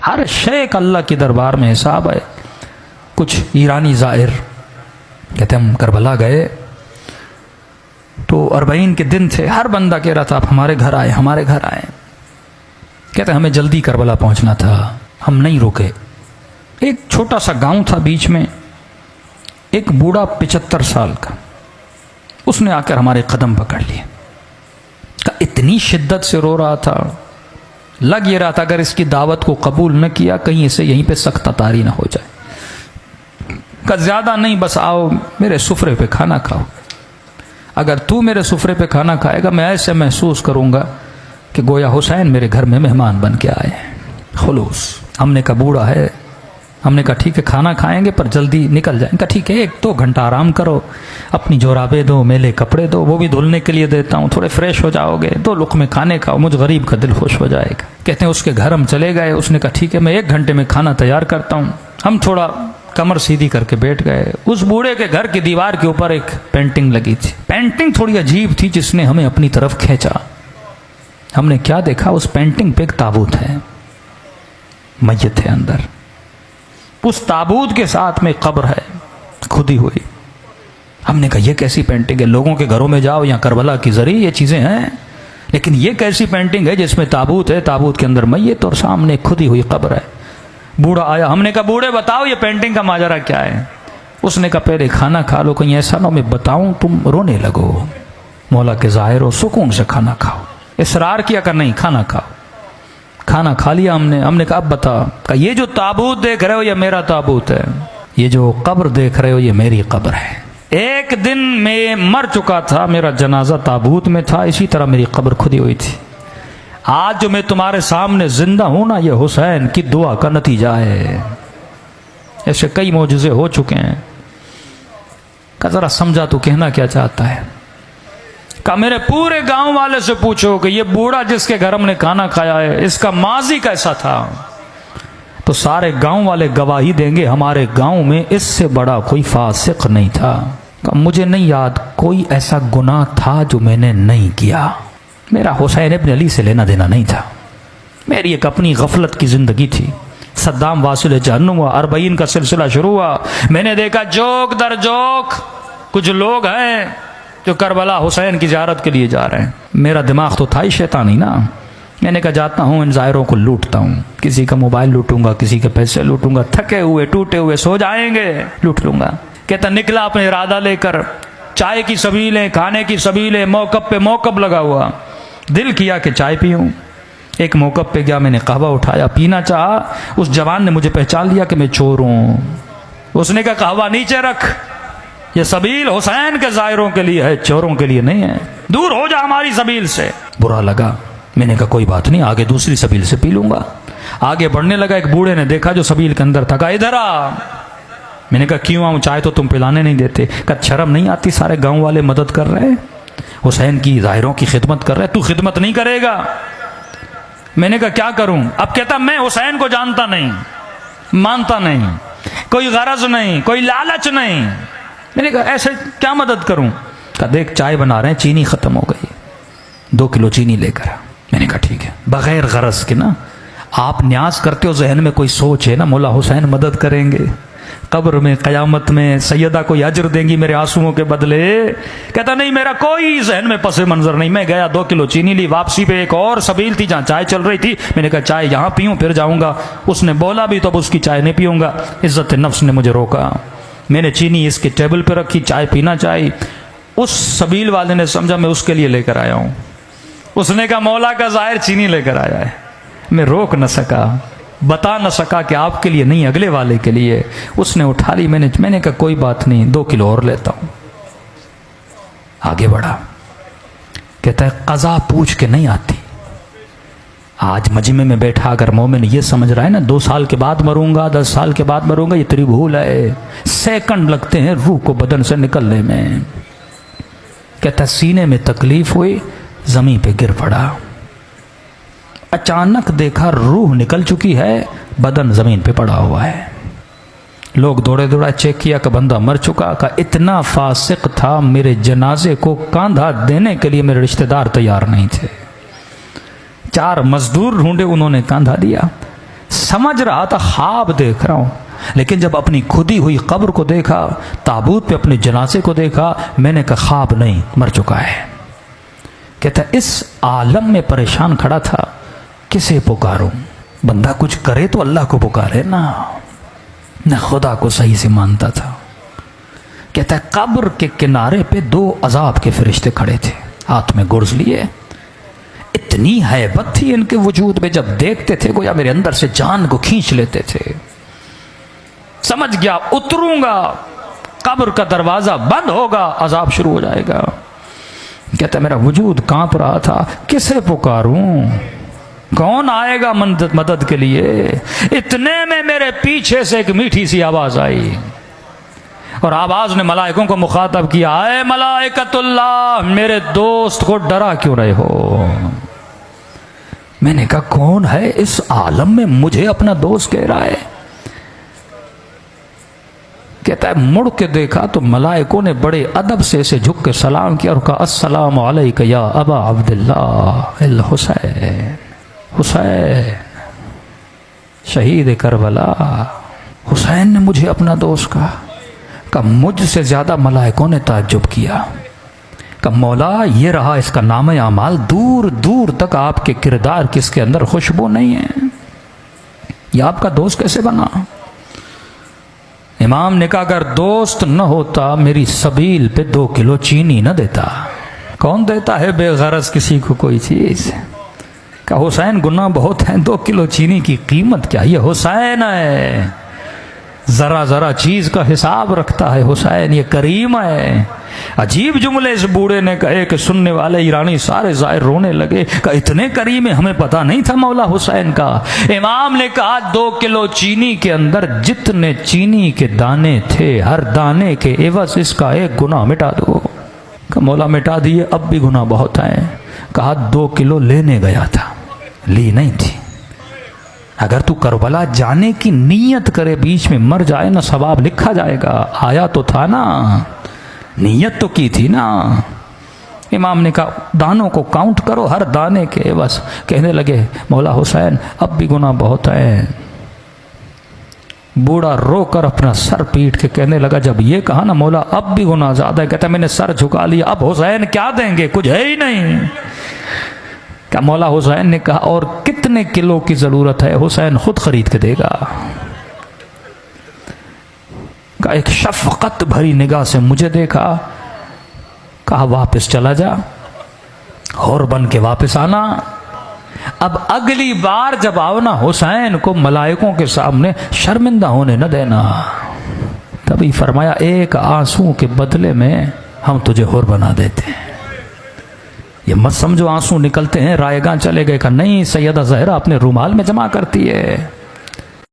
हर शेख अल्लाह के दरबार में हिसाब है। कुछ ईरानी ज़ाहिर कहते हम करबला गए तो 40 के दिन थे, हर बंदा कह रहा था आप हमारे घर आए, हमारे घर आए। कहते हमें जल्दी करबला पहुंचना था, हम नहीं रुके। एक छोटा सा गांव था बीच में, एक बूढ़ा 75 साल का, उसने आकर हमारे कदम पकड़ लिए। इतनी शिद्दत से रो रहा था, लग ये रहा था अगर इसकी दावत को कबूल न किया कहीं इसे यहीं पे सख्त तारी ना हो जाए। का ज्यादा नहीं, बस आओ मेरे सुफरे पे खाना खाओ। अगर तू मेरे सुफरे पे खाना खाएगा मैं ऐसे महसूस करूंगा कि गोया हुसैन मेरे घर में मेहमान बन के आए। खुलूस। हमने कहा बूढ़ा है, हमने कहा ठीक है खाना खाएंगे पर जल्दी निकल जाएंगे। कहा ठीक है 1-2 घंटा आराम करो, अपनी जोराबे दो, मेले कपड़े दो, वो भी धुलने के लिए देता हूँ, थोड़े फ्रेश हो जाओगे, 2 लुक़मे खाने खाओ, मुझ गरीब का दिल खुश हो जाएगा। कहते हैं उसके घर हम चले गए। उसने कहा ठीक है मैं 1 घंटे में खाना तैयार करता हूँ। हम थोड़ा कमर सीधी करके बैठ गए। उस बूढ़े के घर की दीवार के ऊपर एक पेंटिंग लगी थी। पेंटिंग थोड़ी अजीब थी जिसने हमें अपनी तरफ खींचा। हमने क्या देखा, उस पेंटिंग पे एक ताबूत है, मैयत है अंदर। उस ताबूत के साथ में कब्र है खुदी हुई। हमने कहा ये कैसी पेंटिंग है, लोगों के घरों में जाओ या करबला की जरिए ये चीजें हैं, लेकिन ये कैसी पेंटिंग है जिसमें ताबूत है, ताबूत के अंदर मैयत और सामने खुदी हुई कब्र है। बूढ़ा आया, हमने कहा बूढ़े बताओ ये पेंटिंग का माजरा क्या है। उसने कहा पहले खाना खा लो, कहीं ऐसा ना मैं बताऊं तुम रोने लगो। मौला के ज़ाहिर हो, सुकून से खाना खाओ। इसरार किया कर नहीं, खाना खाओ। खाना खा लिया हमने कहा अब बता। कहा ये जो ताबूत देख रहे हो ये मेरा ताबूत है, ये जो कब्र देख रहे हो ये मेरी कब्र है। एक दिन मैं मर चुका था, मेरा जनाजा ताबूत में था, इसी तरह मेरी कब्र खुदी हुई थी। आज जो मैं तुम्हारे सामने जिंदा हूं ना, ये हुसैन की दुआ का नतीजा है। ऐसे कई मौजूज़े हो चुके हैं। का जरा समझा तू कहना क्या चाहता है। का मेरे पूरे गांव वाले से पूछो कि ये बूढ़ा जिसके घर हमने खाना खाया है इसका माजी कैसा था, तो सारे गांव वाले गवाही देंगे हमारे गांव में इससे बड़ा कोई फासिक नहीं था। का मुझे नहीं याद कोई ऐसा गुनाह था जो मैंने नहीं किया। मेरा हुसैन इब्न अली से लेना देना नहीं था, मेरी एक अपनी गफलत की जिंदगी थी। सद्दाम वासिल जहन्नुम हुआ, 40 का सिलसिला शुरू हुआ। मैंने देखा जोक दर जोक कुछ लोग हैं जो करबला हुसैन की ज़ियारत के लिए जा रहे हैं। मेरा दिमाग तो था ही शैतानी ना। मैंने कहा जाता हूँ इन ज़ायरों को लूटता हूँ, किसी का मोबाइल लूटूंगा, किसी के पैसे लूटूंगा, थके हुए टूटे हुए सो जाएंगे, लूट लूंगा। कहता निकला अपने इरादा लेकर, चाय की सबीलें, खाने की सबीलें, मौकब पे मौकब लगा हुआ। दिल किया कि चाय पीऊँ। एक मौकब पे गया, मैंने कहवा उठाया, पीना चाहा। उस जवान ने मुझे पहचान लिया कि मैं चोर हूँ। उसने कहा कहवा नीचे रख, ये सबील हुसैन के ज़ायरों के लिए है, चोरों के लिए नहीं है, दूर हो जा हमारी सबील से। बुरा लगा, मैंने कहा कोई बात नहीं, आगे दूसरी सबील से पी लूंगा। आगे बढ़ने लगा, एक बूढ़े ने देखा जो सबील के अंदर था, कहा इधर आ। मैंने कहा क्यों आऊँ, चाय तो तुम पिलाने नहीं देते। कहा शर्म नहीं आती, सारे गांव वाले मदद कर रहे हैं, हुसैन की ज़ाहिरों की खिदमत कर रहे, तू खिदमत नहीं करेगा। मैंने कहा क्या करूं। अब कहता मैं हुसैन को जानता नहीं, मानता नहीं, कोई गरज नहीं, कोई लालच नहीं। मैंने कहा ऐसे क्या मदद करूं। कहा देख चाय बना रहे हैं, चीनी खत्म हो गई, 2 किलो चीनी लेकर आ। मैंने कहा ठीक है, बगैर गरज के ना, आप न्याज करते हो, जहन में कोई सोच है ना, मौला हुसैन मदद करेंगे, कब्र में क़यामत में सैयदा को अजर देंगी मेरे आंसुओं के बदले। कहता नहीं मेरा कोई जहन में पसे मंजर नहीं। मैं गया, 2 किलो चीनी ली। वापसी पे एक और सबील थी जहाँ चाय चल रही थी। मैंने कहा चाय यहाँ पीऊँ फिर जाऊँगा। उसने बोला भी तो अब उसकी चाय नहीं पीऊँगा। इज्जत नफ्स ने मुझे रोका। मैंने चीनी इसके टेबल पर रखी, चाय पीना चाहिए। उस सबील वाले ने समझा मैं उसके लिए लेकर आया हूँ। उसने कहा मौला का ज़ाहिर चीनी लेकर आया है। मैं रोक न सका, बता न सका कि आपके लिए नहीं अगले वाले के लिए। उसने उठा ली, मैंने कहा कोई बात नहीं, 2 किलो और लेता हूं। आगे बढ़ा, कहता है कज़ा पूछ के नहीं आती। आज मजमे में बैठा अगर मोमिन ये समझ रहा है ना 2 साल के बाद मरूंगा, 10 साल के बाद मरूंगा, ये तेरी भूल है। सेकंड लगते हैं रूह को बदन से निकलने में। कहता सीने में तकलीफ हुई, जमीन पे गिर पड़ा, अचानक देखा रूह निकल चुकी है, बदन जमीन पे पड़ा हुआ है। लोग दौड़े दौड़ा चेक किया कि बंदा मर चुका। का इतना फासिक था, मेरे जनाजे को कांधा देने के लिए मेरे रिश्तेदार तैयार नहीं थे। 4 मजदूर ढूंढे, उन्होंने कांधा दिया। समझ रहा था ख्वाब देख रहा हूं, लेकिन जब अपनी खुदी हुई कब्र को देखा, ताबूत पे अपने जनाजे को देखा, मैंने कहा ख्वाब नहीं, मर चुका है। कहता इस आलम में परेशान खड़ा था, किसे पुकारूं? बंदा कुछ करे तो अल्लाह को पुकारे ना, न खुदा को सही से मानता था। कहता है कब्र के किनारे पे 2 अजाब के फरिश्ते खड़े थे, हाथ में गुर्ज लिए। इतनी हैबत थी इनके वजूद में, जब देखते थे गोया मेरे अंदर से जान को खींच लेते थे। समझ गया उतरूंगा, कब्र का दरवाजा बंद होगा, अजाब शुरू हो जाएगा। कहता मेरा वजूद कांप रहा था, किसे पुकारूं, कौन आएगा मदद के लिए। इतने में मेरे पीछे से एक मीठी सी आवाज आई, और आवाज ने मलाइकों को मुखातब किया, आए मलाइकतुल्लाह, मेरे दोस्त को डरा क्यों रहे हो। मैंने कहा कौन है इस आलम में मुझे अपना दोस्त कह रहा है। कहता है मुड़ के देखा तो मलाइकों ने बड़े अदब से इसे झुक के सलाम किया और कहा अस्सलाम अलैका या अबा अब्दुल्लाह अल हुसैन, हुसैन शहीद करबला। हुसैन ने मुझे अपना दोस्त कहा मुझसे ज्यादा मलाइकों ने ताज्जुब किया। कहा मौला ये रहा इसका नाम अमाल, दूर दूर तक आपके किरदार किसके अंदर खुशबू नहीं है, ये आपका दोस्त कैसे बना। इमाम ने कहा अगर दोस्त न होता मेरी सबील पे 2 किलो चीनी न देता। कौन देता है बेगरज किसी को कोई चीज। कहा हुसैन गुनाह बहुत है, 2 किलो चीनी की कीमत क्या, ये हुसैन है, जरा जरा चीज का हिसाब रखता है हुसैन, ये करीम है। अजीब जुमले इस बूढ़े ने कहे कि सुनने वाले ईरानी सारे जाहिर रोने लगे। कि इतने करीम है, हमें पता नहीं था मौला हुसैन का। इमाम ने कहा 2 किलो चीनी के अंदर जितने चीनी के दाने थे, हर दाने के एवज इसका एक गुनाह मिटा दो। कहा मौला मिटा दिए, अब भी गुनाह बहुत है। कहा 2 किलो लेने गया था, ली नहीं थी। अगर तू करबला जाने की नीयत करे, बीच में मर जाए ना, सवाब लिखा जाएगा। आया तो था ना, नीयत तो की थी ना। इमाम ने कहा दानों को काउंट करो, हर दाने के। बस कहने लगे मौला हुसैन अब भी गुनाह बहुत है। बूढ़ा रोकर अपना सर पीट के कहने लगा, जब ये कहा ना मौला अब भी गुनाह ज्यादा है, कहता मैंने सर झुका लिया, अब हुसैन क्या देंगे, कुछ है ही नहीं। क्या मौला हुसैन ने कहा और कितने किलो की जरूरत है, हुसैन खुद खरीद के देगा। का एक शफकत भरी निगाह से मुझे देखा, कहा वापस चला जा, और बन के वापस आना। अब अगली बार जब आओ ना, हुसैन को मलाइकों के सामने शर्मिंदा होने न देना। तभी फरमाया एक आंसू के बदले में हम तुझे हुर बना देते हैं। ये मत समझो आंसू निकलते हैं रायगां चले गए का, नहीं, सैयदा ज़हरा अपने रुमाल में जमा करती है।